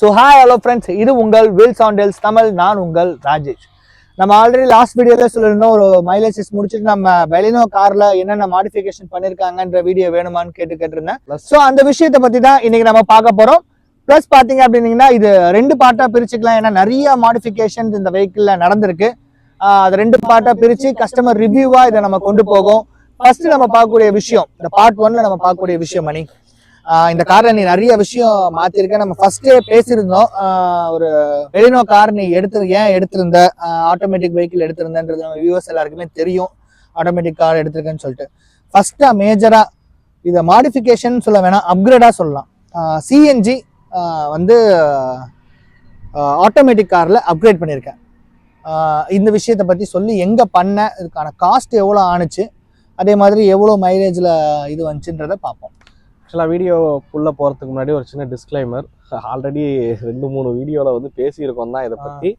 So hi hello friends, இது உங்கள் wheels on டெல்ஸ் Tamil. நான் உங்கள் ராஜேஷ். நம்ம ஆல்ரெடி லாஸ்ட் வீடியோவில் சொல்லியிருந்தோம், ஒரு மைலேஜஸ் முடிச்சுட்டு நம்ம பெலினோ காரில் என்னென்ன மாடிஃபிகேஷன் பண்ணியிருக்காங்கன்ற வீடியோ வேணுமான்னு கேட்டிருந்தேன். ஸோ அந்த விஷயத்தை பற்றி தான் இன்னைக்கு நம்ம பார்க்க போகிறோம். ப்ளஸ் பார்த்தீங்க அப்படின்னீங்கன்னா இது ரெண்டு பார்ட்டாக பிரிச்சுக்கலாம். ஏன்னா நிறைய மாடிஃபிகேஷன் இந்த வெஹிக்கிளில் நடந்திருக்கு. அது ரெண்டு பார்ட்டாக பிரித்து கஸ்டமர் ரிவ்யூவாக இதை நம்ம கொண்டு போகும். ஃபர்ஸ்ட் நம்ம பார்க்கக்கூடிய விஷயம், இந்த பார்ட் ஒன்ல நம்ம பார்க்கக்கூடிய விஷயம் மணி, இந்த காரை நீ நிறைய விஷயம் மாத்திருக்க. நம்ம ஃபர்ஸ்டே பேசியிருந்தோம், ஒரு பெலினோ கார் நீ ஏன் எடுத்திருந்த, ஆட்டோமேட்டிக் வெஹிக்கிள் எடுத்திருந்தன்றது நம்ம வியூவர்ஸ் எல்லாருக்குமே தெரியும். ஆட்டோமேட்டிக் கார் எடுத்திருக்கேன்னு சொல்லிட்டு ஃபர்ஸ்டா மேஜரா இதை மாடிஃபிகேஷன் சொல்ல வேணாம், அப்கிரேடா சொல்லலாம். சிஎன்ஜி வந்து ஆட்டோமேட்டிக் கார்ல அப்கிரேட் பண்ணியிருக்கேன். இந்த விஷயத்தை பத்தி சொல்லி எங்க பண்ண, இதுக்கான காஸ்ட் எவ்வளோ ஆணுச்சு, அதே மாதிரி எவ்வளோ மைலேஜ்ல இது வந்துச்சுன்றதை பார்ப்போம். ஆக்சுவலாக வீடியோக்குள்ளே போகிறதுக்கு முன்னாடி ஒரு சின்ன டிஸ்க்ளைமர். ஆல்ரெடி 2-3 வீடியோவில் வந்து பேசியிருக்கோம் தான் இதை பற்றி.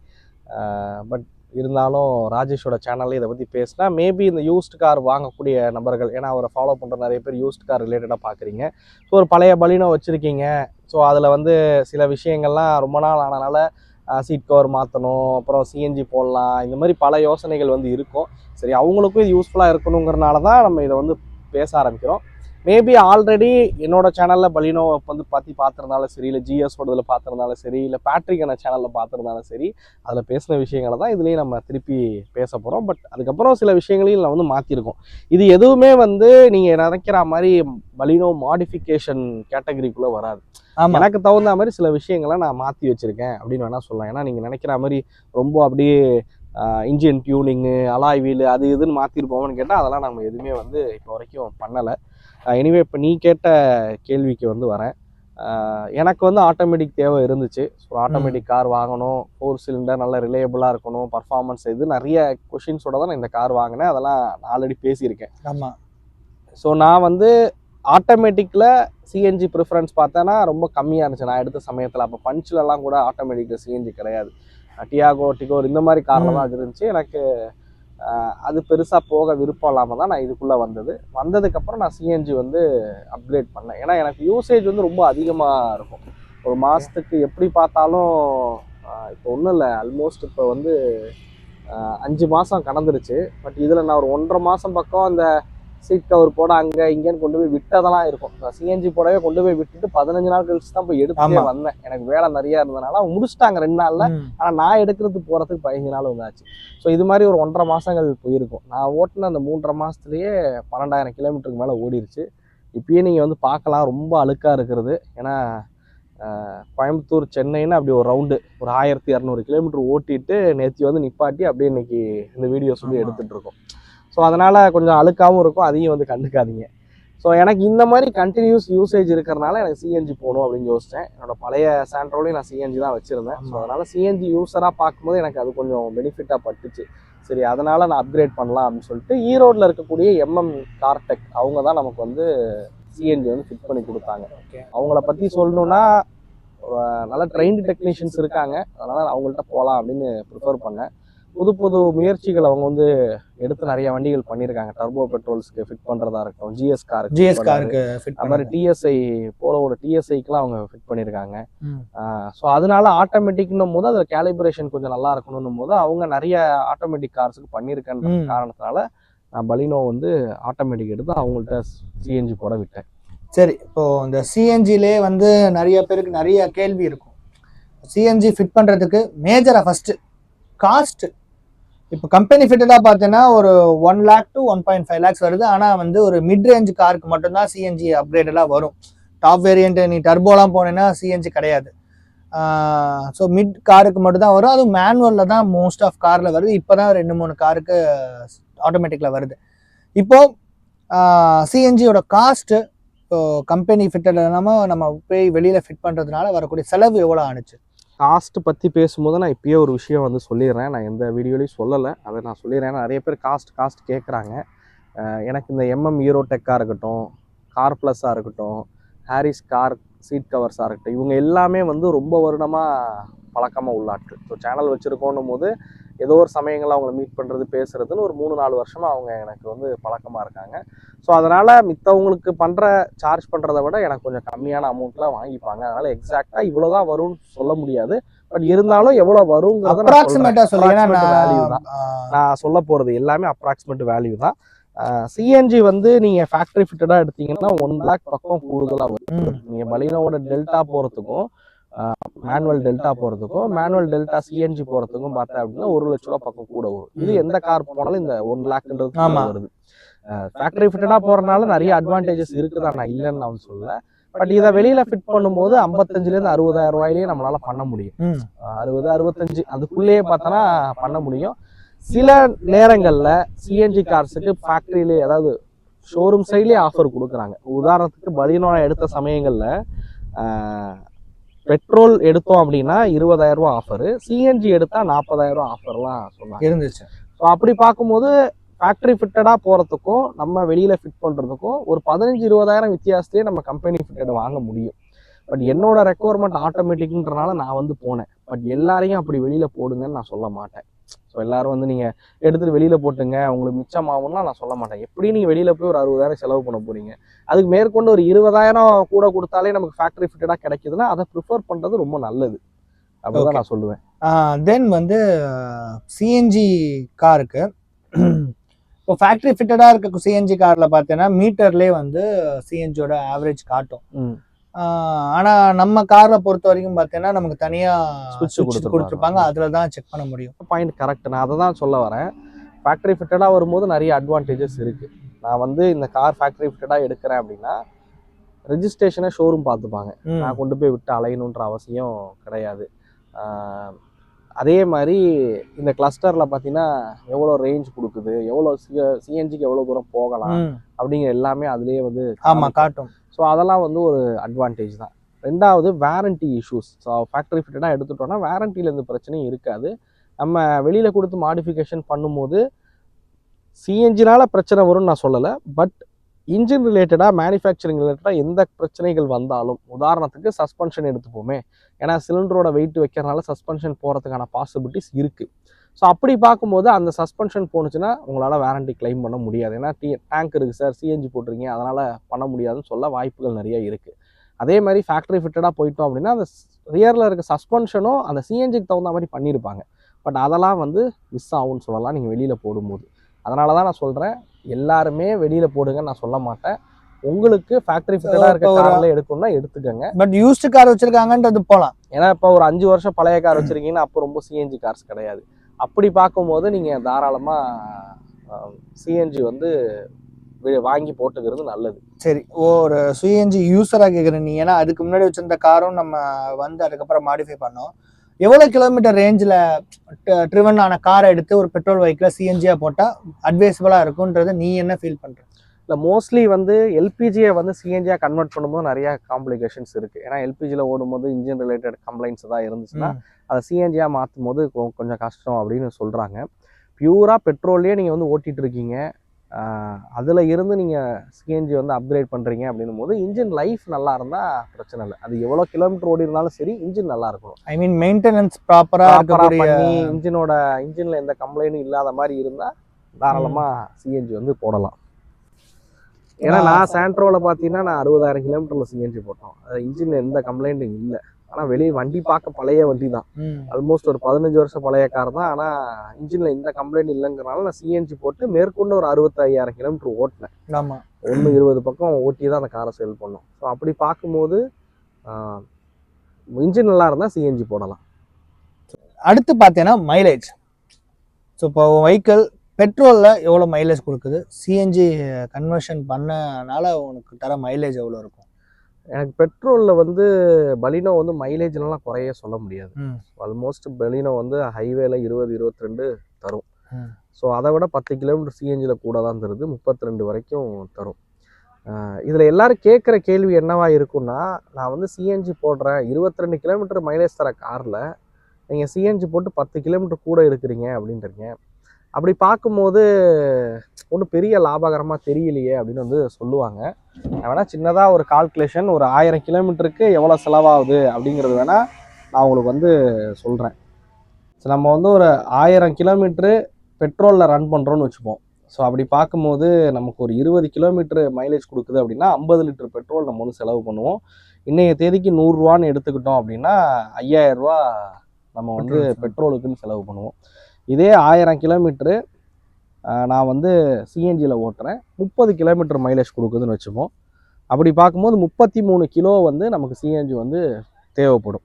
பட் இருந்தாலும் ராஜேஷோட சேனலில் இதை பற்றி பேசினா மேபி இந்த யூஸ்ட் கார் வாங்கக்கூடிய நபர்கள், ஏன்னா அவரை ஃபாலோ பண்ணுற நிறைய பேர் யூஸ்ட் கார் ரிலேட்டடாக பார்க்குறீங்க. ஸோ ஒரு பழைய பலினோ வச்சுருக்கீங்க. ஸோ அதில் வந்து சில விஷயங்கள்லாம் ரொம்ப நாள் ஆனனால சீட் கவர் மாற்றணும், அப்புறம் சிஎன்ஜி போடலாம், இந்த மாதிரி பல யோசனைகள் வந்து இருக்கும். சரி, அவங்களுக்கும் இது யூஸ்ஃபுல்லாக இருக்கணுங்கிறனால தான் நம்ம இதை வந்து பேச ஆரம்பிக்கிறோம். மேபி ஆல்ரெடி என்னோட சேனலில் பலினோ வந்து பார்த்துருந்தாலும் சரி, இல்லை ஜிஎஸோடதில் பார்த்துருந்தாலும் சரி, இல்லை பேட்ரிக்கான சேனலில் பார்த்துருந்தாலும் சரி, அதில் பேசின விஷயங்களை தான் இதுலேயும் நம்ம திருப்பி பேச போகிறோம். பட் அதுக்கப்புறம் சில விஷயங்களையும் நான் வந்து மாற்றிருக்கோம். இது எதுவுமே வந்து நீங்கள் நினைக்கிற மாதிரி பலினோ மாடிஃபிகேஷன் கேட்டகரிக்குள்ளே வராது. எனக்கு தகுந்த மாதிரி சில விஷயங்களை நான் மாற்றி வச்சுருக்கேன் அப்படின்னு வேணால் சொல்லலாம். ஏன்னா நீங்கள் நினைக்கிற மாதிரி ரொம்ப அப்படியே இன்ஜின் டியூனிங்கு, அலாய் வீலு, அது இதுன்னு மாற்றிருப்போம்னு கேட்டால் அதெல்லாம் நம்ம எதுவுமே வந்து இப்போ வரைக்கும் பண்ணலை. எனிவே இப்போ நீ கேட்ட கேள்விக்கு வந்து வரேன். எனக்கு வந்து ஆட்டோமேட்டிக் தேவை இருந்துச்சு. ஸோ ஆட்டோமேட்டிக் கார் வாங்கணும், 4 சிலிண்டர் நல்ல ரிலேயபிளாக இருக்கணும், பர்ஃபார்மன்ஸ், இது நிறைய கொஷின்ஸோட தான் நான் இந்த கார் வாங்கினேன். அதெல்லாம் நான் ஆல்ரெடி பேசியிருக்கேன். ஆமாம். ஸோ நான் வந்து ஆட்டோமேட்டிக்கில் சிஎன்ஜி ப்ரிஃபரன்ஸ் பார்த்தேன்னா ரொம்ப கம்மியாக இருந்துச்சு நான் எடுத்த சமயத்தில். அப்போ பஞ்சிலலாம் கூட ஆட்டோமேட்டிக்கில் சிஎன்ஜி கிடையாது. டியாகோ, டிகோர் இந்த மாதிரி காரில் தான் இருந்துச்சு. எனக்கு அது பெருசாக போக விருப்பம் இல்லாமல் தான் நான் இதுக்குள்ளே வந்ததுக்கப்புறம் நான் சிஎன்ஜி வந்து அப்கிரேட் பண்ணேன். ஏன்னா எனக்கு யூசேஜ் வந்து ரொம்ப அதிகமாக இருக்கும். ஒரு மாதத்துக்கு எப்படி பார்த்தாலும் இப்போ ஒன்றும் இல்லை, ஆல்மோஸ்ட் இப்போ வந்து 5 மாதம் கடந்துருச்சு. பட் இதில் நான் ஒரு 1.5 மாதம் பக்கம் அந்த சீட் கவர் போட அங்கே இங்கேன்னு கொண்டு போய் விட்டதெல்லாம் இருக்கும். நான் சிஎன்ஜி போடவே கொண்டு போய் விட்டுட்டு 15 நாள் கழிச்சு தான் போய் எடுத்துட்டே வந்தேன். எனக்கு வேலை நிறையா இருந்ததுனால அவங்க முடிச்சிட்டாங்க 2 நாளில். ஆனால் நான் எடுக்கிறதுக்கு போகிறதுக்கு 15 நாள் வந்தாச்சு. ஸோ இது மாதிரி ஒரு 1.5 மாதங்கள் போயிருக்கும். நான் ஓட்டின அந்த 3.5 மாதத்துலேயே 12,000 கிலோமீட்டருக்கு மேலே ஓடிடுச்சு. இப்பயே நீங்கள் வந்து பார்க்கலாம், ரொம்ப அழுக்காக இருக்கிறது. ஏன்னா கோயம்புத்தூர் சென்னைன்னு அப்படி ஒரு ரவுண்டு ஒரு 1200 கிலோமீட்டர் ஓட்டிட்டு நேற்று வந்து நிப்பாட்டி அப்படியே இன்னைக்கு இந்த வீடியோ சொல்லி எடுத்துகிட்டு இருக்கோம். ஸோ அதனால் கொஞ்சம் அழுக்காகவும் இருக்கும், அதையும் வந்து கண்டுக்காதீங்க. ஸோ எனக்கு இந்த மாதிரி கண்டினியூஸ் யூசேஜ் இருக்கிறனால எனக்கு சிஎன்ஜி போகணும் அப்படின்னு யோசித்தேன். என்னோட பழைய சாண்ட்ரோலையும் நான் சிஎன்ஜி தான் வச்சுருந்தேன். ஸோ அதனால் சிஎன்ஜி யூஸராக பார்க்கும்போது எனக்கு அது கொஞ்சம் பெனிஃபிட்டாக பட்டுச்சு. சரி, அதனால் நான் அப்கிரேட் பண்ணலாம் அப்படின்னு சொல்லிட்டு ஈரோட்டில் இருக்கக்கூடிய எம்எம் கார்டெக் அவங்க தான் நமக்கு வந்து சிஎன்ஜி வந்து ஃபிட் பண்ணி கொடுத்தாங்க. அவங்கள பற்றி சொல்லணுன்னா நல்ல ட்ரெயின்டு டெக்னீஷியன்ஸ் இருக்காங்க. அதனால் அவங்கள்ட்ட போகலாம் அப்படின்னு ப்ரிஃபர் பண்ணேன். புது முயற்சிகள் அவங்க வந்து எடுத்து நிறைய வண்டிகள் பண்ணியிருக்காங்க. டர்போ பெட்ரோல்ஸ்க்கு ஃபிட் பண்ணுறதா இருக்கட்டும், ஜிஎஸ் காருக்கு அது மாதிரி டிஎஸ்ஐ போலோட டிஎஸ்ஐக்கெலாம் அவங்க ஃபிட் பண்ணியிருக்காங்க. ஸோ அதனால ஆட்டோமேட்டிக்னும் போது அதில் கேலிப்ரேஷன் கொஞ்சம் நல்லா இருக்கணும் போது அவங்க நிறைய ஆட்டோமேட்டிக் கார்ஸுக்கு பண்ணியிருக்கன்ற காரணத்தினால நான் பலினோ வந்து ஆட்டோமேட்டிக் எடுத்து அவங்கள்ட்ட சிஎன்ஜி போட விட்டேன். சரி, இப்போ இந்த சிஎன்ஜிலே வந்து நிறைய பேருக்கு நிறைய கேள்வி இருக்கும். சிஎன்ஜி ஃபிட் பண்ணுறதுக்கு மேஜராக ஃபர்ஸ்ட் காஸ்ட், இப்போ கம்பெனி ஃபிட்டடாக பார்த்தீங்கன்னா ஒரு 1 lakh to 1.5 lakhs வருது. ஆனால் வந்து ஒரு மிட் ரேஞ்ச் காருக்கு மட்டும்தான் சிஎன்ஜி அப்கிரேடெல்லாம் வரும். டாப் வேரியன்ட் நீ டர்போலாம் போனேன்னா சிஎன்ஜி கிடையாது. ஸோ மிட் காருக்கு மட்டும் தான் வரும். அதுவும் மேனுவலில் தான் மோஸ்ட் ஆஃப் காரில் வருது. இப்போ தான் 2-3 காருக்கு ஆட்டோமேட்டிக்கில் வருது. இப்போது சிஎன்ஜியோட காஸ்ட்டு இப்போ கம்பெனி ஃபிட்டட் இல்லாமல் நம்ம போய் வெளியில் ஃபிட் பண்ணுறதுனால வரக்கூடிய செலவு எவ்வளோ ஆணுச்சு? காஸ்ட் பற்றி பேசும்போது நான் இப்பயே ஒரு விஷயம் வந்து சொல்லிடுறேன். நான் எந்த வீடியோலையும் சொல்லலை, அதை நான் சொல்லிடுறேன். நிறைய பேர் காஸ்ட் கேட்குறாங்க. எனக்கு இந்த எம்எம் ஈரோடெக்காக இருக்கட்டும், கார் ப்ளஸ்ஸாக இருக்கட்டும், ஹாரிஸ் கார் சீட் கவர்ஸாக இருக்கட்டும், இவங்க எல்லாமே வந்து ரொம்ப வருடமாக பழக்கமாக உள்ளாட்கள். ஸோ சேனல் வச்சுருக்கோன்னும் போது ஏதோ ஒரு சமயங்களில் அவங்களை மீட் பண்ணுறது பேசுறதுன்னு ஒரு 3-4 வருஷமாக அவங்க எனக்கு வந்து பழக்கமாக இருக்காங்க. ஸோ அதனால் மித்தவங்களுக்கு சார்ஜ் பண்ணுறதை விட எனக்கு கொஞ்சம் கம்மியான அமௌண்ட்லாம் வாங்கிப்பாங்க. அதனால் எக்ஸாக்டாக இவ்வளோ தான் வரும்னு சொல்ல முடியாது. பட் இருந்தாலும் எவ்வளோ வருங்கிறத வேல்யூ தான் நான் சொல்ல போகிறது. எல்லாமே அப்ராக்சிமேட் வேல்யூ தான். சிஎன்ஜி வந்து நீங்கள் ஃபேக்ட்ரி ஃபிட்டடாக எடுத்தீங்கன்னா 1 lakh பக்கம் கூடுதலாக வரும். நீங்கள் பலினோட டெல்டா போகிறதுக்கும் மேனுவல் டெல்டா போகிறதுக்கும் மேனுவல் டெல்டா சிஎன்ஜி போகிறதுக்கும் பார்த்தா அப்படின்னா 1 லட்ச ரூபா பக்கம் கூட வரும். இது எந்த கார் போனாலும் இந்த 1 lakhன்றது வருது. ஃபேக்ட்ரி ஃபிட்டடாக போகிறதுனால நிறைய அட்வான்டேஜஸ் இருக்குதான், நான் இல்லைன்னு நான் சொல்லல. பட் இதை வெளியில ஃபிட் பண்ணும்போது 55,000 60,000 ரூபாயிலேயே நம்மளால பண்ண முடியும். 60-65 அதுக்குள்ளேயே பார்த்தோன்னா பண்ண முடியும். சில நேரங்கள்ல சிஎன்ஜி கார்ஸுக்கு ஃபேக்டரியிலே அதாவது ஷோரூம் சைட்லேயே ஆஃபர் கொடுக்குறாங்க. உதாரணத்துக்கு பலினோ எடுத்த சமயங்கள்ல பெட்ரோல் எடுத்தோம் அப்படின்னா 20,000 ரூபா ஆஃபரு, சிஎன்ஜி எடுத்தா 40,000 ரூபா ஆஃபர்லாம் சொன்னாங்க இருந்துச்சு. ஸோ அப்படி பார்க்கும்போது ஃபேக்ட்ரி ஃபிட்டடாக போகிறதுக்கும் நம்ம வெளியில் ஃபிட் பண்ணுறதுக்கும் ஒரு 15-20,000 வித்தியாசத்துலேயே நம்ம கம்பெனி ஃபிட்டட் வாங்க முடியும். பட் என்னோட ரெக்குவயர்மெண்ட் ஆட்டோமேட்டிக்ன்றனால நான் வந்து போனேன். பட் எல்லாரையும் அப்படி வெளியில் போடுங்கன்னு நான் சொல்ல மாட்டேன். ஸோ எல்லாரும் வந்து நீங்கள் எடுத்துகிட்டு வெளியில் போட்டுங்க உங்களுக்கு மிச்சமாகும்லாம் நான் சொல்ல மாட்டேன். எப்படி நீங்கள் வெளியில் போய் ஒரு 60,000 செலவு பண்ண போகிறீங்க, அதுக்கு மேற்கொண்டு ஒரு 20,000 கூட கொடுத்தாலே நமக்கு ஃபேக்ட்ரி ஃபிட்டடாக கிடைக்குதுன்னா அதை ப்ரிஃபர் பண்ணுறது ரொம்ப நல்லது அப்படிதான் நான் சொல்லுவேன். தென் வந்து சிஎன்ஜி காருக்கு இப்போ ஃபேக்ட்ரி ஃபிட்டடாக இருக்க சிஎன்ஜி காரில் பார்த்தீங்கன்னா மீட்டர்லேயே வந்து சிஎன்ஜியோட ஆவரேஜ் காட்டும். ஆனால் நம்ம காரில் பொறுத்த வரைக்கும் பார்த்தீங்கன்னா நமக்கு தனியாக சுவிட்ச் கொடுத்துருப்பாங்க, அதில் தான் செக் பண்ண முடியும். பாயிண்ட் கரெக்ட், நான் அதை தான் சொல்ல வரேன். ஃபேக்ட்ரி ஃபிட்டடாக வரும்போது நிறைய அட்வான்டேஜஸ் இருக்குது. நான் வந்து இந்த கார் ஃபேக்ட்ரி ஃபிட்டடாக எடுக்கிறேன் அப்படின்னா ரெஜிஸ்ட்ரேஷனை ஷோரூம் பார்த்துப்பாங்க, நான் கொண்டு போய் விட்டு அலையணுன்ற அவசியம் கிடையாது. அதே மாதிரி இந்த கிளஸ்டரில் பார்த்தீங்கன்னா எவ்வளோ ரேஞ்ச் கொடுக்குது, எவ்வளோ சிஎன்ஜிக்கு எவ்வளோ தூரம் போகலாம் அப்படிங்கிற எல்லாமே அதுலேயே வந்து காட்டும். ஸோ அதெல்லாம் வந்து ஒரு அட்வான்டேஜ் தான். ரெண்டாவது வேரண்டி இஷ்யூஸ். ஸோ ஃபேக்ட்ரி ஃபிட்டடாக எடுத்துட்டோம்னா வேரண்டியில் எந்த பிரச்சனையும் இருக்காது. நம்ம வெளியில் கொடுத்து மாடிஃபிகேஷன் பண்ணும்போது சிஎன்ஜினால பிரச்சனை வரும்னு நான் சொல்லலை. பட் இன்ஜின் ரிலேட்டடாக மேனுஃபேக்சரிங் ரிலேட்டடாக எந்த பிரச்சனைகள் வந்தாலும், உதாரணத்துக்கு சஸ்பென்ஷன் எடுத்துப்போமே, ஏன்னா சிலிண்டரோட வெயிட் வைக்கிறதுனால சஸ்பென்ஷன் போகிறதுக்கான பாசிபிலிட்டிஸ் இருக்குது. ஸோ அப்படி பார்க்கும்போது அந்த சஸ்பென்ஷன் போணுச்சுன்னா உங்களால் வேரண்டி கிளைம் பண்ண முடியாது. ஏன்னா டேங்க் இருக்குது சார், சிஎன்ஜி போட்டிருக்கீங்க, அதனால் பண்ண முடியாதுன்னு சொல்ல வாய்ப்புகள் நிறைய இருக்குது. அதே மாதிரி ஃபேக்ட்ரி ஃபிட்டடாக போயிட்டோம் அப்படின்னா அந்த ரியரில் இருக்க சஸ்பென்ஷனும் அந்த சிஎன்ஜிக்கு தகுந்த மாதிரி பண்ணியிருப்பாங்க. பட் அதெல்லாம் வந்து மிஸ் ஆகும்னு சொல்லலாம் நீங்கள் வெளியில் போடும்போது. அதனால தான் நான் சொல்கிறேன், எல்லாருமே வெளியில் போடுங்கன்னு நான் சொல்ல மாட்டேன். உங்களுக்கு ஃபேக்ட்ரி ஃபிட்டடாக இருக்க காரில் எடுக்கணும்னா எடுத்துக்கோங்க. பட் யூஸ்டு கார் வச்சுருக்காங்கன்றது போகலாம். ஏன்னா இப்போ ஒரு 5 வருஷம் பழைய கார் வச்சுருக்கீங்கன்னா அப்போ ரொம்ப சிஎன்ஜி கார்ஸ் கிடையாது. அப்படி பார்க்கும்போது நீங்கள் தாராளமாக சிஎன்ஜி வந்து வாங்கி போட்டுக்கிறது நல்லது. சரி, ஒரு சிஎன்ஜி யூஸராக கேட்குறேன் நீ, ஏன்னா அதுக்கு முன்னாடி வச்சிருந்த காரும் நம்ம வந்து அதுக்கப்புறம் மாடிஃபை பண்ணோம். எவ்வளோ கிலோமீட்டர் ரேஞ்சில் ட்ரிவன் ஆன காரை எடுத்து ஒரு பெட்ரோல் பைக்கில் சிஎன்ஜியாக போட்டால் அட்வைசபிளாக இருக்குன்றது நீ என்ன ஃபீல் பண்ணுற? இல்லை, மோஸ்ட்லி வந்து எல்பிஜியை வந்து சிஎன்ஜியாக கன்வெர்ட் பண்ணும்போது நிறையா காம்ப்ளிகேஷன்ஸ் இருக்குது. ஏன்னா எல்பிஜியில் ஓடும்போது இன்ஜின் ரிலேட்டட் கம்ப்ளைண்ட்ஸ் தான் இருந்துச்சுன்னா அதை சிஎன்ஜியாக மாற்றும் போது கொஞ்சம் கஷ்டம் அப்படின்னு சொல்கிறாங்க. பியூராக பெட்ரோல்லையே நீங்கள் வந்து ஓட்டிகிட்டு இருக்கீங்க, அதில் இருந்து நீங்கள் சிஎன்ஜி வந்து அப்கிரேட் பண்ணுறீங்க அப்படின்னும் போது இன்ஜின் லைஃப் நல்லா இருந்தால் பிரச்சனை இல்லை. அது எவ்வளோ கிலோமீட்டர் ஓடி இருந்தாலும் சரி, இன்ஜின் நல்லா இருக்கணும். ஐ மீன் மெயின்டெனன்ஸ் ப்ராப்பராக பண்ணி இன்ஜினில் எந்த கம்ப்ளைண்ட்டும் இல்லாத மாதிரி இருந்தால் தாராளமாக சிஎன்ஜி வந்து போடலாம். ஏன்னா நான் சாண்ட்ரோவில் பார்த்தீங்கன்னா நான் 60,000 கிலோமீட்டரில் சிஎன்ஜி போட்டோம். அது இன்ஜினில் எந்த கம்ப்ளைண்ட்டும் இல்லை. ஆனால் வெளியே வண்டி பார்க்க பழைய வண்டி தான், ஆல்மோஸ்ட் ஒரு 15 வருஷம் பழைய கார் தான். ஆனால் இன்ஜினில் எந்த கம்ப்ளைண்ட் இல்லைங்கிறனால நான் சிஎன்ஜி போட்டு மேற்கொண்டு ஒரு 65,000 கிலோமீட்டர் ஓட்டினேன். ஆமாம், 120 பக்கம் ஓட்டி தான் அந்த காரை சேல் பண்ணோம். ஸோ அப்படி பார்க்கும்போது இன்ஜின் நல்லா இருந்தால் சிஎன்ஜி போடலாம். அடுத்து பார்த்தீங்கன்னா மைலேஜ். ஸோ இப்போ வெஹிக்கிள் பெட்ரோலில் எவ்வளோ மைலேஜ் கொடுக்குது, சிஎன்ஜி கன்வர்ஷன் பண்ணனால உனக்கு தர மைலேஜ் எவ்வளோ இருக்கும்? எனக்கு பெட்ரோலில் வந்து பலினோ வந்து மைலேஜ்லாம் குறைய சொல்ல முடியாது. ஆல்மோஸ்ட் பலினோ வந்து ஹைவேல 20-22 தரும். ஸோ அதை விட 10 கிலோமீட்டர் சிஎன்ஜியில் கூட தான் தருது, 32 வரைக்கும் தரும். இதில் எல்லாரும் கேட்குற கேள்வி என்னவா இருக்குன்னா, நான் வந்து சிஎன்ஜி போடுறேன், 22 கிலோமீட்டர் மைலேஜ் தர காரில் நீங்கள் சிஎன்ஜி போட்டு 10 கிலோமீட்டர் கூட எடுக்கிறீங்க அப்படின்றீங்க. அப்படி பார்க்கும்போது ஒன்றும் பெரிய லாபகரமாக தெரியலையே அப்படின்னு வந்து சொல்லுவாங்க. நான் வேணால் சின்னதாக ஒரு கால்குலேஷன், ஒரு 1000 கிலோமீட்டருக்கு எவ்வளோ செலவாகுது அப்படிங்கிறது வேணால் நான் உங்களுக்கு வந்து சொல்கிறேன். ஸோ நம்ம வந்து ஒரு 1000 கிலோமீட்டரு பெட்ரோலில் ரன் பண்ணுறோன்னு வச்சுப்போம். ஸோ அப்படி பார்க்கும்போது நமக்கு ஒரு 20 கிலோமீட்டர் மைலேஜ் கொடுக்குது அப்படின்னா 50 லிட்டர் பெட்ரோல் நம்ம வந்து செலவு பண்ணுவோம். இன்றைய தேதிக்கு 100 எடுத்துக்கிட்டோம் அப்படின்னா 5000 நம்ம வந்து பெட்ரோலுக்குன்னு செலவு பண்ணுவோம். இதே 1000 கிலோமீட்டரு நான் வந்து சிஎன்ஜியில் ஓட்டுறேன், 30 கிலோமீட்டர் மைலேஜ் கொடுக்குதுன்னு வச்சுப்போம். அப்படி பார்க்கும்போது 33 கிலோ வந்து நமக்கு சிஎன்ஜி வந்து தேவைப்படும்.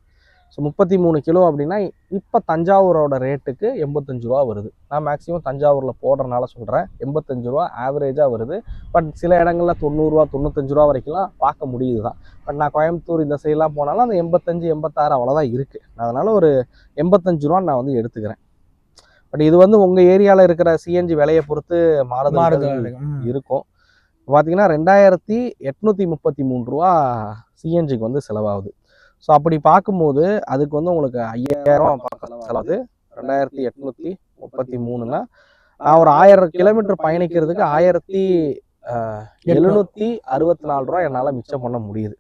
ஸோ 33 கிலோ அப்படின்னா இப்போ தஞ்சாவூரோட ரேட்டுக்கு 85 வருது. நான் மேக்ஸிமம் தஞ்சாவூரில் போடுறதுனால சொல்கிறேன், 85 ஆவரேஜாக வருது. பட் சில இடங்களில் 90 95 வரைக்கும்லாம் பார்க்க முடியுது தான். பட் நான் கோயம்புத்தூர் இந்த சைட்லாம் போனாலும் அந்த 85 86 அவ்வளோதான் இருக்குது. அதனால் ஒரு 85 நான் வந்து எடுத்துக்கிறேன். பட் இது வந்து உங்கள் ஏரியாவில் இருக்கிற சிஎன்ஜி விலையை பொறுத்து மாறுதல் இருக்கும். பார்த்தீங்கன்னா 2833 சிஎன்ஜிக்கு வந்து செலவாகுது. ஸோ அப்படி பார்க்கும்போது அதுக்கு வந்து உங்களுக்கு 5000 செலவாகுது. 2833னா நான் ஒரு 1000 கிலோமீட்டர் பயணிக்கிறதுக்கு 1764 என்னால் மிச்சம் பண்ண முடியுது.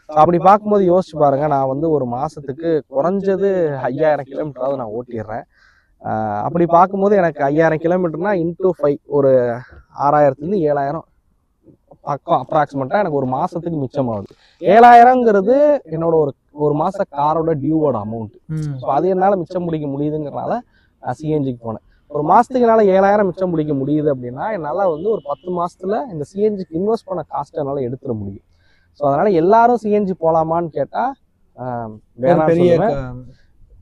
ஸோ அப்படி பார்க்கும்போது யோசிச்சு பாருங்க, நான் வந்து ஒரு மாதத்துக்கு குறைஞ்சது 5000 கிலோமீட்டராவது நான் ஓட்டிடுறேன். அப்படி பார்க்கும்போது எனக்கு 5000 கிலோமீட்டர்னா இன்டூ 5 ஒரு 6000 7000 பக்கம் அப்ராக்சிமேட்டாக எனக்கு ஒரு மாதத்துக்கு மிச்சமாகுது. 7000ங்கிறது என்னோட ஒரு மாத காரோட டியூவோட அமௌண்ட். ஸோ அது என்னால் மிச்சம் பிடிக்க முடியுதுங்கிறனால நான் சிஎன்ஜிக்கு போனேன். ஒரு மாதத்துக்கு என்னால் 7000 மிச்சம் பிடிக்க முடியுது அப்படின்னா என்னால் வந்து ஒரு 10 மாதத்துல இந்த சிஎன்ஜிக்கு இன்வெஸ்ட் பண்ண காஸ்ட்டை என்னால் எடுத்துட முடியும். ஸோ அதனால் எல்லாரும் சிஎன்ஜி போகலாமான்னு கேட்டால் வேணாம் சொல்லுவேன்.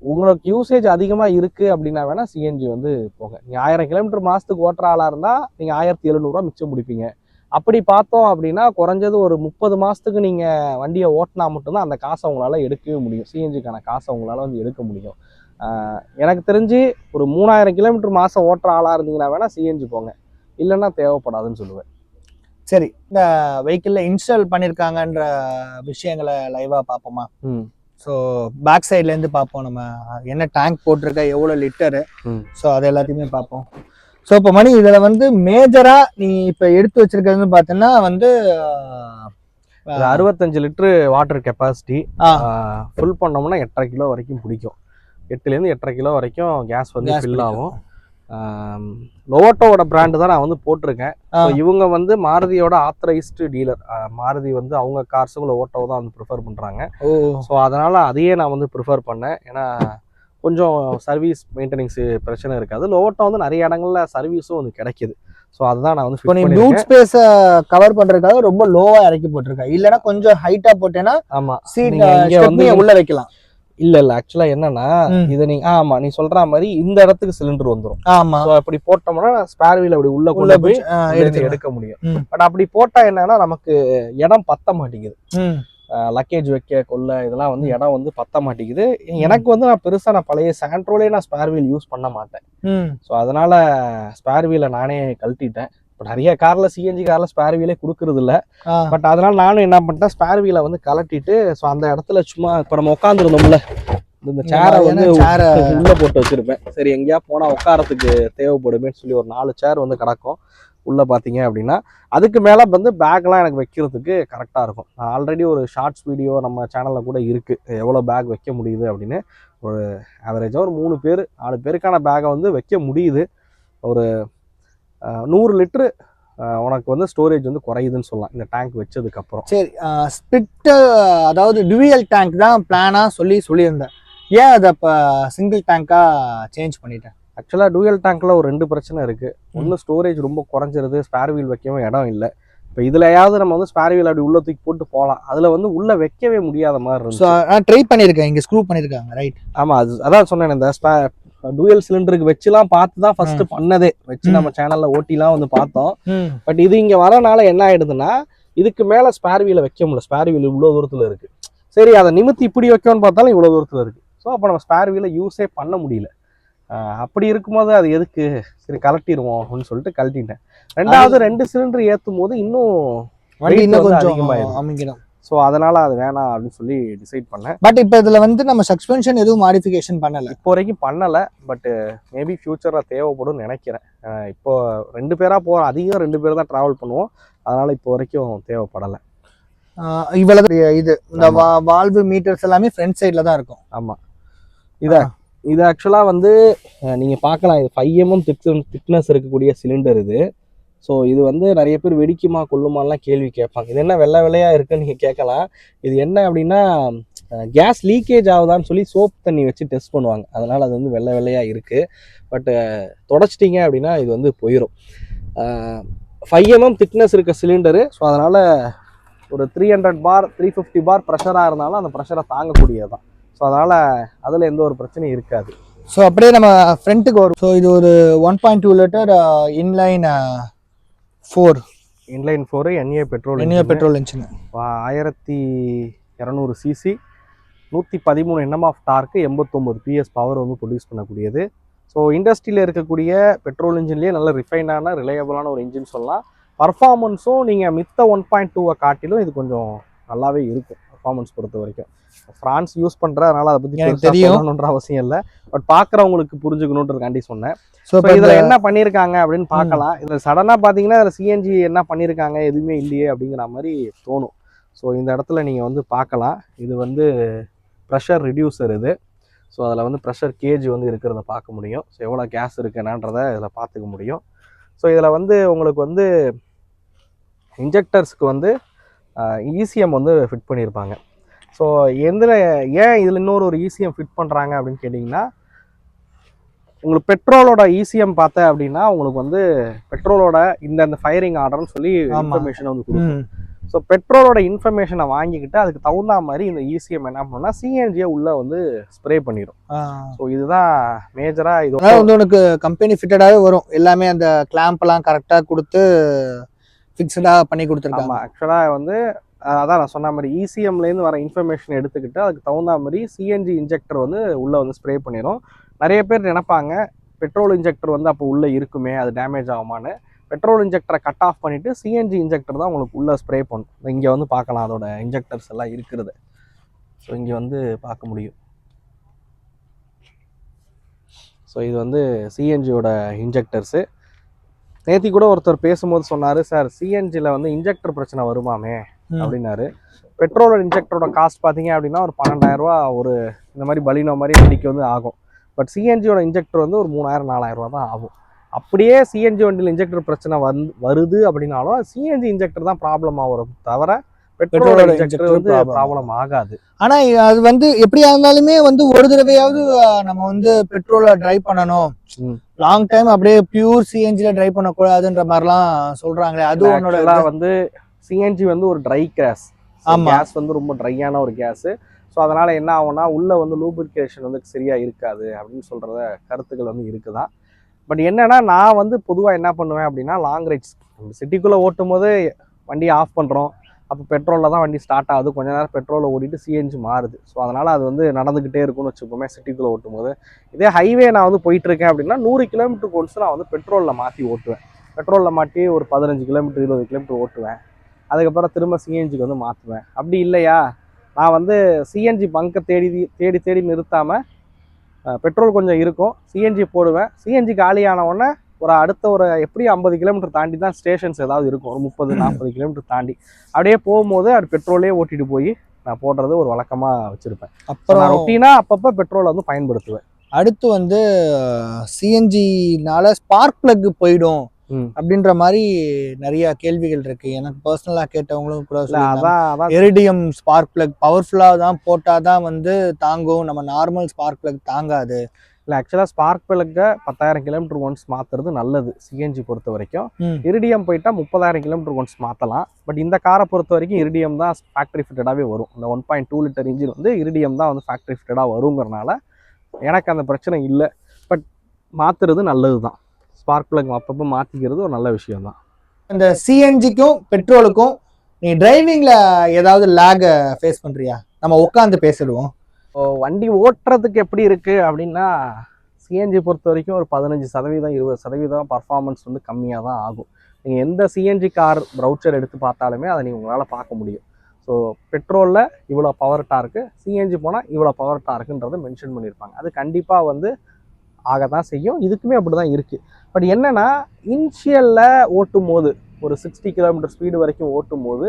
உங்களுக்கு யூசேஜ் அதிகமாக இருக்குது அப்படின்னா வேணால் சிஎன்ஜி வந்து போங்க. நீங்கள் 1000 கிலோமீட்டர் மாதத்துக்கு ஓட்டுற ஆளாக இருந்தால் நீங்கள் 1700 மிச்சம் பிடிப்பீங்க. அப்படி பார்த்தோம் அப்படின்னா குறைஞ்சது ஒரு 30 மாதத்துக்கு நீங்கள் வண்டியை ஓட்டினா மட்டும்தான் அந்த காசை உங்களால் எடுக்கவே முடியும். சிஎன்ஜிக்கான காசை உங்களால் வந்து எடுக்க முடியும். எனக்கு தெரிஞ்சு ஒரு 3000 கிலோமீட்டர் மாதம் ஓட்டுற ஆளாக இருந்தீங்கன்னா வேணால் சிஎன்ஜி போங்க, இல்லைன்னா தேவைப்படாதுன்னு சொல்லுவேன். சரி, இந்த வெஹிக்கிளில் இன்ஸ்டால் பண்ணியிருக்காங்கன்ற விஷயங்களை லைவாக பார்ப்போமா? ஸோ பேக் சைட்லேருந்து பார்ப்போம், நம்ம என்ன டேங்க் போட்டிருக்க, எவ்வளோ லிட்டரு, ஸோ அது எல்லாத்தையுமே பார்ப்போம். ஸோ இப்போ மணி இதில் வந்து மேஜராக நீ இப்போ எடுத்து வச்சிருக்கிறதுன்னு பார்த்தீங்கன்னா வந்து 65 லிட்டரு வாட்டர் கெப்பாசிட்டி. ஃபுல் பண்ணோம்னா 8.5 கிலோ வரைக்கும் பிடிக்கும். 8லேருந்து 8.5 கிலோ வரைக்கும் கேஸ் வந்து ஃபில் ஆகும். லோவோட்டோட பிராண்டு தான் நான் வந்து போட்டிருக்கேன். இவங்க வந்து மாருதியோட ஆத்தரைஸ்டு டீலர். மாருதி வந்து அவங்க கார்ஸும் லோவோட்டோ தான் வந்து ப்ரிஃபர் பண்ணுறாங்க. ஸோ அதனால் அதையே நான் வந்து ப்ரிஃபர் பண்ணேன். ஏன்னா கொஞ்சம் சர்வீஸ் மெயின்டெனன்ஸ் பிரச்சனை இருக்காது. லோவோட்டோ வந்து நிறைய இடங்கள்ல சர்வீஸும் வந்து கிடைக்குது. ஸோ அதுதான் நான் வந்து பூட் ஸ்பேஸை கவர் பண்றதுக்காக ரொம்ப லோவா இறக்கி போட்டிருக்கேன். இல்லைன்னா கொஞ்சம் ஹைட்டா போட்டேன்னா ஆமா சீட் வந்து உள்ள வைக்கலாம். இல்ல ஆக்சுவலா என்னன்னா இது நீ நீ சொல்ற மாதிரி இந்த இடத்துக்கு சிலிண்டர் வந்துடும். ஆமா, அப்படி போட்டோம்னா ஸ்பேர் வீல் அப்படி உள்ள போய் எடுக்க முடியும். பட் அப்படி போட்டா என்னன்னா நமக்கு இடம் பத்த மாட்டேங்குது. லக்கேஜ் வைக்க கொள்ள இதெல்லாம் வந்து இடம் வந்து பத்த மாட்டேங்குது. எனக்கு வந்து நான் பெருசா நான் பழைய சாண்ட்ரோலே நான் ஸ்பேர் வீல் யூஸ் பண்ண மாட்டேன். ஸோ அதனால ஸ்பேர் வீலை நானே கழட்டிட்டேன். இப்போ நிறைய கார்ல சிஎன்ஜி கார்ல ஸ்பேர் வீலே கொடுக்கறது இல்லை. பட் அதனால நானும் என்ன பண்ணிட்டேன், ஸ்பேர் வீலை வந்து கழட்டிட்டு ஸோ அந்த இடத்துல சும்மா இப்போ நம்ம உட்காந்துருந்தோம்ல இந்த சேரை வந்து உள்ள போட்டு வச்சிருப்பேன். சரி எங்கேயா போனா உட்காரத்துக்கு தேவைப்படுமேன்னு சொல்லி ஒரு 4 சேர் வந்து கிடக்கும் உள்ள பார்த்தீங்க அப்படின்னா. அதுக்கு மேலே வந்து பேக்லாம் எனக்கு வைக்கிறதுக்கு கரெக்டாக இருக்கும். நான் ஆல்ரெடி ஒரு ஷார்ட்ஸ் வீடியோ நம்ம சேனலில் கூட இருக்குது, எவ்வளோ பேக் வைக்க முடியுது அப்படின்னு. ஒரு ஆவரேஜாக ஒரு 3 பேர் 4 பேருக்கான பேக்கை வந்து வைக்க முடியுது. ஒரு 100 லிட்டரு உனக்கு வந்து ஸ்டோரேஜ் வந்து குறையுதுன்னு சொல்லலாம் இந்த டேங்க் வச்சதுக்கப்புறம். சரி, ஸ்பிட் அதாவது டுவியல் டேங்க் தான் பிளானாக சொல்லியிருந்தேன். ஏன் அதை இப்போ சிங்கிள் டேங்காக சேஞ்ச் பண்ணிட்டேன்? ஆக்சுவலாக டூயல் டேங்க்ல ஒரு 2 பிரச்சனை இருக்குது. ஒன்று ஸ்டோரேஜ் ரொம்ப குறைஞ்சிருது, ஸ்பேர் வீல் வைக்கவும் இடம் இல்லை. இப்போ இதுலையாவது நம்ம வந்து ஸ்பேர் வீல் அப்படி உள்ள தூக்கி போட்டு போகலாம், அதில் வந்து உள்ள வைக்கவே முடியாத மாதிரி இருந்துச்சு. நான் ட்ரை பண்ணியிருக்கேன், இங்கே ஸ்க்ரூ பண்ணியிருக்காங்க. ரைட், ஆமாம், அதான் சொன்னேன். இந்த டூயல் சிலிண்டருக்கு வச்சுலாம் பார்த்து தான் ஃபர்ஸ்ட் பண்ணதே. வச்சு நம்ம சேனல்ல ஓட்டிலாம் வந்து பார்த்தோம். பட் இது இங்கே வரனால என்ன ஆயிடுதுன்னா இதுக்கு மேலே ஸ்பேர் வீலை வைக்க முடியல. ஸ்பேர் வீல் இவ்வளோ தூரத்தில் இருக்குது. சரி அதை நிமித்தி இப்படி வைக்கணும்னு பார்த்தாலும் இவ்வளோ தூரத்தில் இருக்குது. ஸோ அப்போ நம்ம ஸ்பேர் வீலை யூஸே பண்ண முடியல. அப்படி இருக்கும்போது அது எதுக்கு, சரி கலட்டிடுவோம் அப்படின்னு சொல்லிட்டு கழட்டிட்டேன். ரெண்டாவது 2 சிலிண்டர் ஏற்றும் போது இன்னும் அதிகமாகிடும். ஸோ அதனால அது வேணாம் அப்படின்னு சொல்லி டிசைட் பண்ணேன். பட் இப்போ இதில் வந்து நம்ம சஸ்பென்ஷன் எதுவும் மாடிஃபிகேஷன் பண்ணலை, இப்போ வரைக்கும் பண்ணலை. பட் மேபி ஃபியூச்சரில் தேவைப்படும் நினைக்கிறேன். இப்போ 2 பேராக போகிறோம், அதிகம் 2 பேர் தான் ட்ராவல் பண்ணுவோம். அதனால இப்போ வரைக்கும் தேவைப்படலை. இவ்வளவு இது இந்த வால்வு மீட்டர்ஸ் எல்லாமே ஃப்ரண்ட் சைடில் தான் இருக்கும். ஆமாம், இதை இது ஆக்சுவலாக வந்து நீங்கள் பார்க்கலாம், இது 5 mm திக்னஸ் இருக்கக்கூடிய சிலிண்டர் இது. ஸோ இது வந்து நிறைய பேர் வெடிக்குமா கொள்ளுமாலாம் கேள்வி கேட்பாங்க. இது என்ன வெள்ளை வெள்ளையாக இருக்குன்னு நீங்கள் கேட்கலாம். இது என்ன அப்படின்னா கேஸ் லீக்கேஜ் ஆகுதான்னு சொல்லி சோப் தண்ணி வச்சு டெஸ்ட் பண்ணுவாங்க. அதனால் அது வந்து வெள்ளை வெள்ளையாக இருக்குது. பட்டு தொடச்சிட்டிங்க அப்படின்னா இது வந்து போயிடும். 5 mm திக்னஸ் இருக்க சிலிண்டரு. ஸோ அதனால் ஒரு 300 பார் 350 பார் ப்ரெஷராக இருந்தாலும் அந்த ப்ரெஷரை தாங்கக்கூடியது தான். ஸோ அதனால் அதில் எந்த ஒரு பிரச்சனையும் இருக்காது. ஸோ அப்படியே நம்ம ஃப்ரண்ட்டுக்கு வரும். ஸோ இது ஒரு 1.2 litre inline 4 NA petrol engine, 1200 CC, 113 Nm of torque, 89 PS power வந்து ப்ரொடியூஸ் பண்ணக்கூடியது. ஸோ இண்டஸ்ட்ரியில் இருக்கக்கூடிய பெட்ரோல் இன்ஜின்லேயே நல்ல ரிஃபைனான ரிலையபிளான ஒரு இன்ஜின் சொல்லலாம். பர்ஃபார்மன்ஸும் நீங்கள் மித்த 1.2 காட்டிலும் இது கொஞ்சம் நல்லாவே இருக்கும் பர்ஃபார்மன்ஸ் பொறுத்த வரைக்கும். ஃப்ரான்ஸ் யூஸ் பண்ணுறதுனால அதை பற்றி தெரியணுன்ற அவசியம் இல்லை. பட் பார்க்குறவங்களுக்கு புரிஞ்சுக்கணுன்றதுக்காண்டி சொன்னேன். ஸோ இதில் என்ன பண்ணியிருக்காங்க அப்படின்னு பார்க்கலாம். இதில் சடனாக பார்த்தீங்கன்னா இதில் சிஎன்ஜி என்ன பண்ணியிருக்காங்க எதுவுமே இல்லையே அப்படிங்கிற மாதிரி தோணும். ஸோ இந்த இடத்துல நீங்கள் வந்து பார்க்கலாம், இது வந்து ப்ரெஷர் ரிடியூசர் இது. ஸோ அதில் வந்து ப்ரெஷர் கேஜ் வந்து இருக்கிறத பார்க்க முடியும். ஸோ எவ்வளோ கேஸ் இருக்குன்றதை இதில் பார்த்துக்க முடியும். ஸோ இதில் வந்து உங்களுக்கு வந்து இன்ஜெக்டர்ஸ்க்கு வந்து ECM வந்து ஃபிட் பண்ணியிருப்பாங்க. ஸோ ஏன் இதில் இன்னொரு ECM ஃபிட் பண்ணுறாங்க அப்படின்னு கேட்டிங்கன்னா, உங்களுக்கு பெட்ரோலோட ECM பார்த்தேன் அப்படின்னா உங்களுக்கு வந்து பெட்ரோலோட இந்த ஃபயரிங் ஆர்டர்னு சொல்லி இன்ஃபர்மேஷன் வந்து கொடுக்கும். ஸோ பெட்ரோலோட இன்ஃபர்மேஷனை வாங்கிக்கிட்டு அதுக்கு தகுந்த மாதிரி இந்த ECM என்ன பண்ணா சிஎன்ஜியை உள்ள வந்து ஸ்ப்ரே பண்ணிடும். ஸோ இதுதான் மேஜராக. இது வந்து உனக்கு கம்பெனி ஃபிட்டடாகவே வரும். எல்லாமே அந்த கிளாம்ப்லாம் கரெக்டாக கொடுத்து ஃபிக்ஸ்டாக பண்ணி கொடுத்துருக்காங்க. ஆக்சுவலாக வந்து அதான் நான் சொன்ன மாதிரி ECMலேருந்து வர இன்ஃபர்மேஷன் எடுத்துக்கிட்டு அதுக்கு தகுந்த மாதிரி சிஎன்ஜி இன்ஜெக்டர் வந்து உள்ளே வந்து ஸ்ப்ரே பண்ணிடும். நிறைய பேர் நினைப்பாங்க பெட்ரோல் இன்ஜெக்டர் வந்து அப்போ உள்ளே இருக்குமே அது டேமேஜ் ஆகுமான்னு. பெட்ரோல் இன்ஜெக்டரை கட் ஆஃப் பண்ணிவிட்டு சிஎன்ஜி இன்ஜெக்டர் தான் உங்களுக்கு உள்ளே ஸ்ப்ரே பண்ணும். இங்கே வந்து பார்க்கலாம் அதோட இன்ஜெக்டர்ஸ் எல்லாம் இருக்கிறது. ஸோ இங்கே வந்து பார்க்க முடியும். ஸோ இது வந்து சிஎன்ஜியோட இன்ஜெக்டர்ஸு. நேற்று கூட ஒருத்தர் பேசும்போது சொன்னார், சார் சிஎன்ஜியில் வந்து இன்ஜெக்டர் பிரச்சனை வருமாமே அப்படின்னாரு. பெட்ரோலோட இன்ஜெக்டரோட காஸ்ட் பார்த்தீங்க அப்படின்னா ஒரு 12,000 ரூபா ஒரு இந்த மாதிரி பலினோ மாதிரி வண்டிக்கு வந்து ஆகும். பட் சிஎன்ஜியோட இன்ஜெக்டர் வந்து ஒரு 3,000-4,000 ரூபா தான் ஆகும். அப்படியே சிஎன்ஜி வண்டியில் இன்ஜெக்டர் பிரச்சனை வருது அப்படின்னாலும் சிஎன்ஜி இன்ஜெக்டர் தான் ப்ராப்ளம் ஆகும் தவிர பெட்ரோலோட இன்ஜெக்டர் வந்து ப்ராப்ளம் ஆகாது. ஆனா அது வந்து எப்படியா இருந்தாலுமே வந்து ஒரு தடவையாவது நம்ம வந்து பெட்ரோலை டிரைவ் பண்ணணும், லாங் டைம் அப்படியே பியூர் சிஎன்ஜில டிரைவ் பண்ணக்கூடாதுன்ற மாதிரிலாம் சொல்றாங்களே. அது உன்னோட வந்து சிஎன்ஜி வந்து ஒரு ட்ரை கேஸ். கேஸ் வந்து ரொம்ப ட்ரையான ஒரு கேஸு. ஸோ அதனால என்ன ஆகும்னா உள்ள வந்து லூப்ரிகேஷன் வந்து சரியா இருக்காது அப்படின்னு சொல்றத கருத்துக்கள் வந்து இருக்குதான். பட் என்னன்னா நான் வந்து பொதுவாக என்ன பண்ணுவேன் அப்படின்னா லாங் ரைட்ஸ் சிட்டிக்குள்ளே ஓட்டும் போது வண்டியை ஆஃப் பண்ணுறோம், அப்போ பெட்ரோலில் தான் வண்டி ஸ்டார்ட் ஆகுது, கொஞ்ச நேரம் பெட்ரோலை ஓடிட்டு சிஎன்ஜி மாறுது. ஸோ அதனால் அது வந்து நடந்துக்கிட்டே இருக்கும்னு வச்சுக்கோமே சிட்டிக்குள்ளே ஓட்டும் போது. இதே ஹைவே நான் வந்து போயிட்டுருக்கேன் அப்படின்னா 100 கிலோமீட்டருக்கு ஒன்ஸ் நான் வந்து பெட்ரோலில் மாற்றி ஓட்டுவேன். பெட்ரோலில் மாட்டி ஒரு 15 கிலோமீட்டர் 20 கிலோமீட்டர் ஓட்டுவேன். அதுக்கப்புறம் திரும்ப சிஎன்ஜிக்கு வந்து மாற்றுவேன். அப்படி இல்லையா நான் வந்து சிஎன்ஜி பங்கை தேடி நிறுத்தாமல் பெட்ரோல் கொஞ்சம் இருக்கும் சிஎன்ஜி போடுவேன். சிஎன்ஜி காலியான உடனே அடுத்த எப்படியும் 50 கிலோமீட்டர் தாண்டி தான் ஸ்டேஷன்ஸ் ஏதாவது இருக்கும், ஒரு 30-40 கிலோமீட்டர் தாண்டி அப்படியே போகும்போது அது பெட்ரோலே ஓட்டிட்டு போய் நான் போடுறது ஒரு வழக்கமாக வச்சுருப்பேன். அப்புறம் ரொட்டீனாக அப்பப்போ பெட்ரோலை வந்து பயன்படுத்துவேன். அடுத்து வந்து சிஎன்ஜினால ஸ்பார்க் பிளக் போயிடும் அப்படின்ற மாதிரி நிறைய கேள்விகள் இருக்கு. எனக்கு பர்சனலா கேட்டவங்களும் கூட இரிடியம் ஸ்பார்க் பிளக் பவர்ஃபுல்லா தான் போட்டாதான் வந்து தாங்கும், நம்ம நார்மல் ஸ்பார்க் பிளக் தாங்காது. இல்லை ஆக்சுவலாக ஸ்பார்க் பிளக்கை 10,000 கிலோமீட்டர் ஒன்ஸ் மாற்றுறது நல்லது சிஎன்ஜி பொறுத்த வரைக்கும். இரிடியம் போயிட்டா 30,000 கிலோமீட்டர் ஒன்ஸ் மாற்றலாம். பட் இந்த காரை பொறுத்த வரைக்கும் இரிடியம் தான் ஃபேக்ட்ரி ஃபிட்டடாகவே வரும். இந்த 1.2 லிட்டர் இன்ஜின் வந்து இரிடியம் தான் வந்து ஃபேக்ட்ரி ஃபிட்டடாக வருங்கிறனால எனக்கு அந்த பிரச்சனை இல்லை. பட் மாற்றுறது நல்லது தான். ஸ்பார்க் பிளக் அப்பப்போ மாற்றிக்கிறது ஒரு நல்ல விஷயம் தான். இந்த சிஎன்ஜிக்கும் பெட்ரோலுக்கும் நீ டிரைவிங்கில் ஏதாவது லேக் ஃபேஸ் பண்ணுறியா? நம்ம உட்காந்து பேசிடுவோம். வண்டி ஓட்டுறதுக்கு எப்படி இருக்குது அப்படின்னா சிஎன்ஜி பொறுத்த வரைக்கும் ஒரு 15% 20% பர்ஃபார்மன்ஸ் வந்து கம்மியாக தான் ஆகும். நீங்கள் எந்த சிஎன்ஜி கார் ப்ரௌச்சர் எடுத்து பார்த்தாலுமே அதை நீங்கள் உங்களால் பார்க்க முடியும். ஸோ பெட்ரோலில் இவ்வளோ பவர் டார்க்கு, சிஎன்ஜி போனால் இவ்வளோ பவர் டார்க்குன்றதை மென்ஷன் பண்ணியிருப்பாங்க. அது கண்டிப்பாக வந்து ஆக தான் செய்யும். இதுக்குமே அப்படி தான் இருக்குது. பட் என்னென்னா இனிஷியலில் ஓட்டும் போது ஒரு 60 கிலோமீட்டர் ஸ்பீடு வரைக்கும் ஓட்டும் போது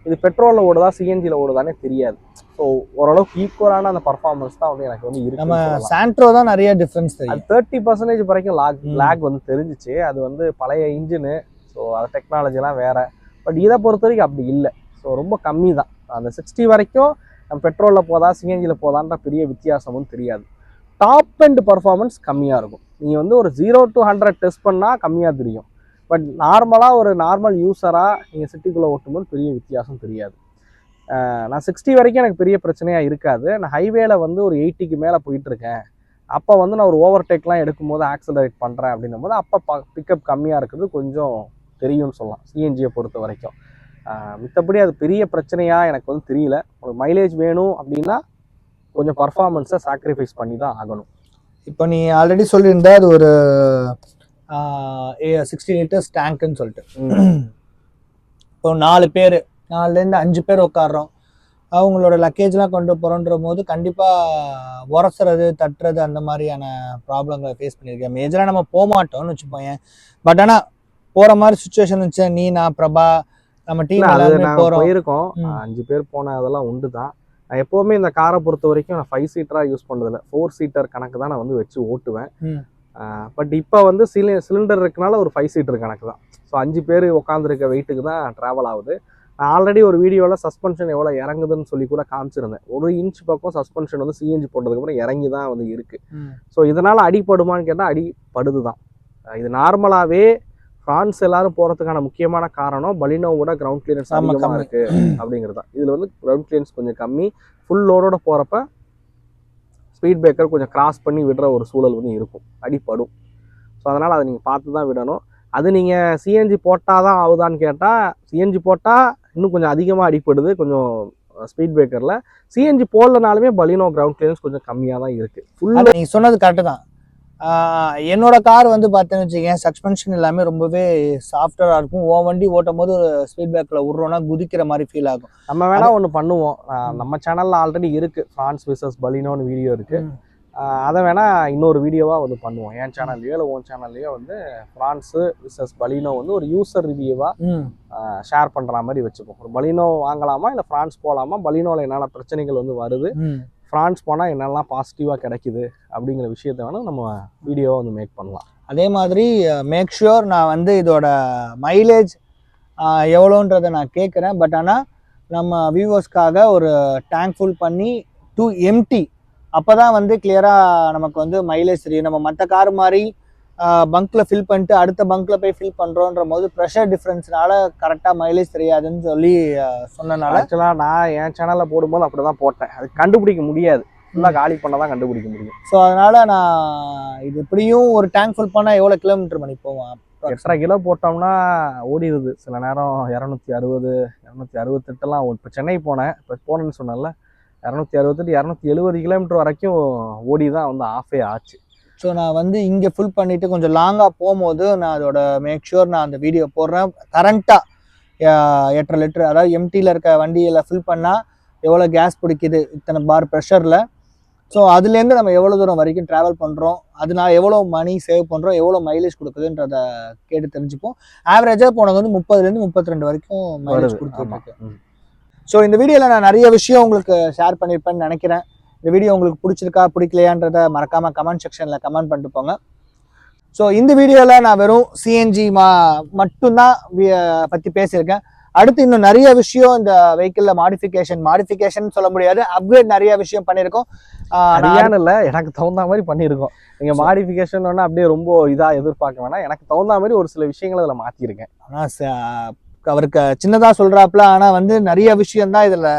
இது பெட்ரோலில் ஓடுதா சிஎன்ஜியில் ஓடுதானே தெரியாது. ஸோ ஓரளவுக்கு ஈக்குவலான அந்த பர்ஃபார்மன்ஸ் தான் வந்து எனக்கு வந்து இருக்கு. நம்ம சாண்ட்ரோ தான் நிறைய டிஃப்ரென்ஸ் தெரியும். 30% வரைக்கும் லேக் வந்து தெரிஞ்சிச்சு. அது வந்து பழைய இன்ஜினு, ஸோ அது டெக்னாலஜிலாம் வேற. பட் இதை பொறுத்த வரைக்கும் அப்படி இல்லை. ஸோ ரொம்ப கம்மி தான். அந்த 60 வரைக்கும் நம்ம பெட்ரோலில் போதா சிஎன்ஜியில் போதான்ற பெரிய வித்தியாசமும் தெரியாது. டாப் அண்ட் பர்ஃபார்மன்ஸ் கம்மியாக இருக்கும். நீங்கள் வந்து ஒரு 0 to 100 டெஸ்ட் பண்ணால் கம்மியாக தெரியும். பட் நார்மலாக ஒரு நார்மல் யூஸராக நீங்கள் சிட்டிக்குள்ளே ஓட்டும்போது பெரிய வித்தியாசம் தெரியாது. நான் 60 வரைக்கும் எனக்கு பெரிய பிரச்சனையாக இருக்காது. நான் ஹைவேல வந்து ஒரு 80க்கு மேலே போயிட்டுருக்கேன். அப்போ வந்து நான் ஒரு ஓவர்டேக்லாம் எடுக்கும்போது ஆக்சலரேட் பண்ணுறேன் அப்படின்னும் போது அப்போ பிக்கப் கம்மியாக இருக்கிறது கொஞ்சம் தெரியும்னு சொல்லலாம் சிஎன்ஜியை பொறுத்த வரைக்கும். மித்தபடி அது பெரிய பிரச்சனையாக எனக்கு வந்து தெரியல. ஒரு மைலேஜ் வேணும் அப்படின்னா கொஞ்சம் பர்ஃபார்மன்ஸை சாக்ரிஃபைஸ் பண்ணி தான் ஆகணும். இப்போ நீ ஆல்ரெடி சொல்லியிருந்தா அது ஒரு 60 லிட்டர்ஸ் டேங்க்குன்னு சொல்லிட்டு, இப்போ 4லேருந்து 5 பேர் உட்காடுறோம், அவங்களோட லக்கேஜ்லாம் கொண்டு போகிறோன்ற போது கண்டிப்பாக உரசுறது தட்டுறது அந்த மாதிரியான ப்ராப்ளங்களை ஃபேஸ் பண்ணியிருக்கேன். மேஜராக நம்ம போக மாட்டோம்னு வச்சுப்போம். பட் ஆனால் போகிற மாதிரி சுச்சுவேஷன் இருந்துச்சு. நீ, நான், பிரபா, நம்ம டீம் எல்லாருமே போயிருக்கோம். 5 பேர் போன அதெல்லாம் உண்டு தான். நான் எப்போவுமே இந்த காரை பொறுத்த வரைக்கும் நான் 5 சீட்டராக யூஸ் பண்ணுறதில்ல. 4 சீட்டர் கணக்கு தான் நான் வந்து வச்சு ஓட்டுவேன். பட் இப்போ வந்து சிலிண்டர் இருக்கனால ஒரு 5 சீட்டர் கணக்கு தான். ஸோ 5 பேர் உட்காந்துருக்க வெயிட்டுக்கு தான் ட்ராவல் ஆகுது. நான் ஆல்ரெடி ஒரு வீடியோவில் சஸ்பென்ஷன் எவ்வளோ இறங்குதுன்னு சொல்லி கூட காமிச்சிருந்தேன். 1 இன்ச் பக்கம் சஸ்பென்ஷன் வந்து சிஎன்ஜி போட்டதுக்கப்புறம் இறங்கி தான் வந்து இருக்குது. ஸோ இதனால் அடிப்படுமான்னு கேட்டால் அடிப்படுது தான். இது நார்மலாகவே ஃப்ரான்ஸ் எல்லாரும் போகிறதுக்கான முக்கியமான காரணம் பலினோவோட கிரவுண்ட் கிளியரன்ஸ் அதிகமாக இருக்குது அப்படிங்கிறது தான். இதில் வந்து கிரவுண்ட் கிளியரன்ஸ் கொஞ்சம் கம்மி. ஃபுல் லோடோட போகிறப்ப ஸ்பீட் பிரேக்கர் கொஞ்சம் கிராஸ் பண்ணி விடுற ஒரு சூழல் வந்து இருக்கும், அடிப்படும். ஸோ அதனால் அதை நீங்கள் பார்த்து தான் விடணும். அது நீங்கள் சிஎன்ஜி போட்டால் தான் ஆகுதான்னு கேட்டால் சிஎன்ஜி போட்டால் இன்னும் கொஞ்சம் அதிகமாக அடிப்படுது கொஞ்சம் ஸ்பீட் பிரேக்கரில். சிஎன்ஜி போடலனாலுமே பலினோ கிரவுண்ட் கிளியரன்ஸ் கொஞ்சம் கம்மியாக தான் இருக்குது. ஃபுல்லாக நீங்கள் சொன்னது கரெக்டு தான். என்னோட கார் வந்து பார்த்தேன்னு வச்சுக்கேன், சஸ்பென்ஷன் எல்லாமே ரொம்பவே சாஃப்டராக இருக்கும். வண்டி ஓட்டும் போது ஒரு ஸ்பீட் பிரேக்கில் விட்றோன்னா குதிக்கிற மாதிரி ஃபீல் ஆகும். நம்ம வேணா ஒன்று பண்ணுவோம். நம்ம சேனலில் ஆல்ரெடி இருக்குது ஃப்ரான்ஸ் விசஸ் பலினோன்னு வீடியோ இருக்குது. அதை வேணால் இன்னொரு வீடியோவாக வந்து பண்ணுவோம். என் சேனல்லையோ இல்லை உன் சேனல்லையோ வந்து ஃப்ரான்ஸு விசஸ் பலினோ வந்து ஒரு யூசர் ரிவ்யூவாக ஷேர் பண்ணுற மாதிரி வச்சுப்போம். ஒரு பலினோ வாங்கலாமா இல்லை ஃப்ரான்ஸ் போகலாமா, பலினோவில் என்னென்ன பிரச்சனைகள் வந்து வருது, ஃப்ரான்ஸ் போனால் என்னெல்லாம் பாசிட்டிவாக கிடைக்குது அப்படிங்கிற விஷயத்த வேணால் நம்ம வீடியோவை வந்து மேக் பண்ணலாம். அதே மாதிரி மேக் ஷுர் நான் வந்து இதோட மைலேஜ் எவ்வளோன்றதை நான் கேட்குறேன். பட் ஆனால் நம்ம வியூவர்ஸ்க்காக ஒரு டேங்க் ஃபுல் பண்ணி டு எம்டி, அப்போ தான் வந்து கிளியராக நமக்கு வந்து மைலேஜ் தெரியும். நம்ம மற்ற கார் மாதிரி பங்க்கில் ஃபில் பண்ணிட்டு அடுத்த பங்க்கில் போய் ஃபில் பண்ணுறோன்ற போது ப்ரெஷர் டிஃப்ரென்ஸ்னால கரெக்டாக மைலேஜ் தெரியாதுன்னு சொல்லி சொன்னனால ஆக்சுவலாக நான் என் சேனலில் போடும்போது அப்படி தான் போட்டேன். அது கண்டுபிடிக்க முடியாது, ஃபுல்லாக காலி பண்ண தான் கண்டுபிடிக்க முடியும். ஸோ அதனால் நான் இது எப்படியும் ஒரு டேங்க் ஃபுல் பண்ணால் எவ்வளோ கிலோமீட்டர் மணி போவேன்? 8.5 கிலோ போட்டோம்னா ஓடிடுது. சில நேரம் 260 268 இப்போ சென்னை போனேன், இப்போ போனேன்னு சொன்னேன்ல, 268 270 கிலோமீட்டர் வரைக்கும் ஓடி தான் வந்து ஆஃபே ஆச்சு. ஸோ நான் வந்து இங்கே ஃபுல் பண்ணிவிட்டு கொஞ்சம் லாங்காக போகும்போது நான் அதோட மேக் ஷூர் நான் அந்த வீடியோ போடுறேன். கரண்ட்டாக 8.5 லிட்டர், அதாவது எம்டியில் இருக்க வண்டியில் ஃபில் பண்ணால் எவ்வளோ கேஸ் பிடிக்குது இத்தனை பார் ப்ரெஷரில். ஸோ அதுலேருந்து நம்ம எவ்வளோ தூரம் வரைக்கும் ட்ராவல் பண்ணுறோம், அதனால எவ்வளோ மணி சேவ் பண்ணுறோம், எவ்வளோ மைலேஜ் கொடுக்குதுன்றதை கேட்டு தெரிஞ்சுப்போம். ஆவரேஜாக போனது வந்து 30லேருந்து 32 வரைக்கும் மைலேஜ் கொடுத்துருக்கு. ஸோ இந்த வீடியோவில் நான் நிறைய விஷயம் உங்களுக்கு ஷேர் பண்ணியிருப்பேன்னு நினைக்கிறேன். இந்த வீடியோ உங்களுக்கு பிடிச்சிருக்கா பிடிக்கலையான்றதை மறக்காமல் கமெண்ட் செக்ஷனில் கமெண்ட் பண்ணிட்டு போங்க. ஸோ இந்த வீடியோவில் நான் வெறும் சிஎன்ஜி மட்டும்தான் பற்றி பேசியிருக்கேன். அடுத்து இன்னும் நிறைய விஷயம் இந்த வெஹிக்கிளில் மாடிஃபிகேஷன் சொல்ல முடியாது, அப்கிரேட் நிறைய விஷயம் பண்ணியிருக்கோம். இல்லை, எனக்கு தகுந்த மாதிரி பண்ணியிருக்கோம். நீங்கள் மாடிஃபிகேஷன் வேணால் அப்படியே ரொம்ப இதாக எதிர்பார்க்க வேணாம். எனக்கு தகுந்த மாதிரி ஒரு சில விஷயங்களை இதில் மாற்றிருக்கேன். ஆனால் அவருக்கு சின்னதாக சொல்கிறாப்புல, ஆனால் வந்து நிறைய விஷயம்தான் இதில்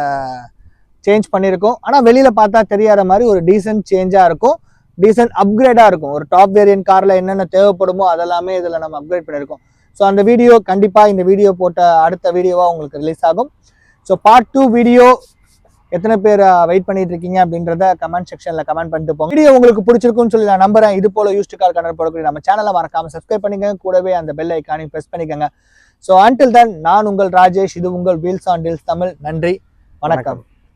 சேஞ்ச் பண்ணியிருக்கோம். ஆனால் வெளியில் பார்த்தா தெரியாத மாதிரி ஒரு டீசென்ட் சேஞ்சாக இருக்கும், டீசென்ட் அப்கிரேடாக இருக்கும். ஒரு டாப் வேரியன்ட் காரில் என்னென்ன தேவைப்படுமோ அதெல்லாமே இதில் நம்ம அப்கிரேட் பண்ணியிருக்கோம். ஸோ அந்த வீடியோ கண்டிப்பாக இந்த வீடியோ போட்ட அடுத்த வீடியோவாக உங்களுக்கு ரிலீஸ் ஆகும். ஸோ பார்ட் 2 வீடியோ எத்தனை பேர் வெயிட் பண்ணிட்டு இருக்கீங்க அப்படின்றத கமெண்ட் செக்ஷனில் கமெண்ட் பண்ணிட்டு போங்க. வீடியோ உங்களுக்கு பிடிச்சிருக்குன்னு சொல்லி நான் நம்புறேன். இது போல யூஸ்டு கார் கண்டென்ட் போடக்கூடிய நம்ம சேனலை மறக்காமல் சப்ஸ்கிரைப் பண்ணிக்கங்க, கூடவே அந்த பெல் ஐக்கானையும் ப்ரெஸ் பண்ணிக்கங்க. ஸோ அன்டில் தென், நான் உங்கள் ராஜேஷ், இது உங்கள் வீல்ஸ் ஆன் டீல்ஸ் தமிழ். நன்றி, வணக்கம்.